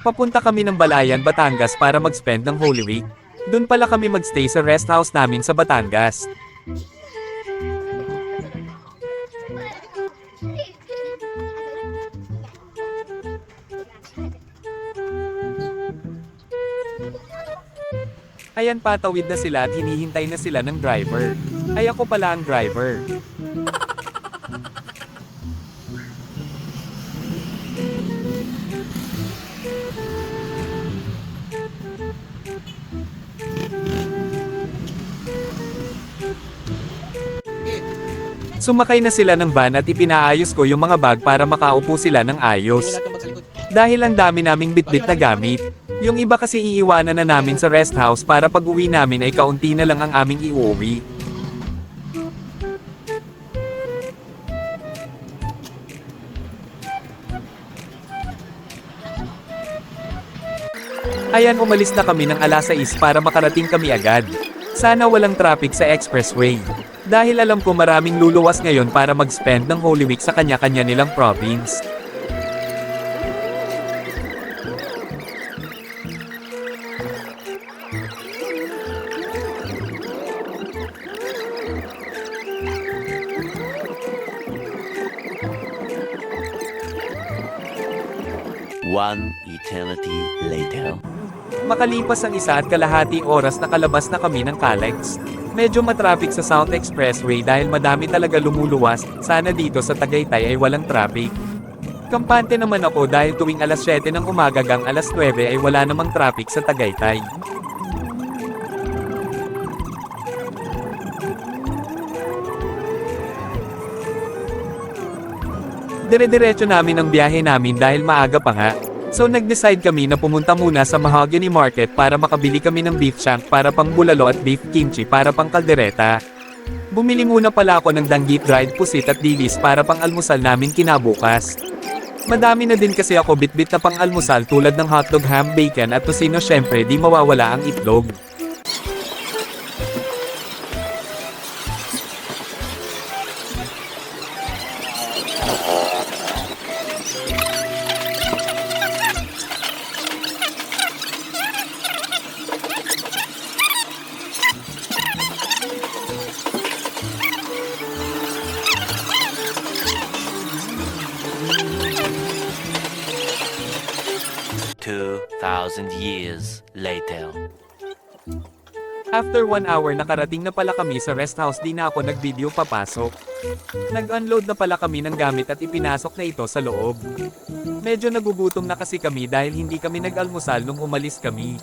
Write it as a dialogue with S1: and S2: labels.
S1: Papunta kami ng Balayan, Batangas para mag-spend ng Holy Week. Doon pala kami magstay sa rest house namin sa Batangas. Ayan, patawid na sila at hinihintay na sila ng driver. Ay, ako pala ang driver. Sumakay na sila ng van at ipinaayos ko yung mga bag para makaupo sila ng ayos. Dahil ang dami naming bitbit na gamit. Yung iba kasi iiwanan na namin sa rest house para pag uwi namin ay kaunti na lang ang aming iuwi. Ayan, umalis na kami ng alas 6 para makarating kami agad. Sana walang traffic sa expressway. Dahil alam ko maraming luluwas ngayon para mag-spend ng Holy Week sa kanya-kanya nilang province.
S2: One eternity later.
S1: Makalipas ang 1.5 oras nakalabas na kami ng Calex. Medyo matraffic sa South Expressway dahil madami talaga lumuluwas, sana dito sa Tagaytay ay walang traffic. Kampante naman ako dahil tuwing alas 7 ng umaga hanggang alas 9 ay wala namang traffic sa Tagaytay. Dire-diretso namin ang biyahe namin dahil maaga pa nga. So nag-decide kami na pumunta muna sa Mahogany Market para makabili kami ng beef shank para pang bulalo at beef kimchi para pang kaldereta. Bumili muna pala ako ng danggit, dried pusit at dilis para pang almusal namin kinabukas. Madami na din kasi ako bitbit na pang almusal tulad ng hotdog, ham, bacon at tocino, syempre di mawawala ang itlog.
S2: Thousand years later.
S1: After 1 hour nakarating na pala kami sa rest house, di na ako nag-video papasok. Nag-unload na pala kami ng gamit at ipinasok na ito sa loob. Medyo nagugutom na kasi kami dahil hindi kami nag-almusal nung umalis kami.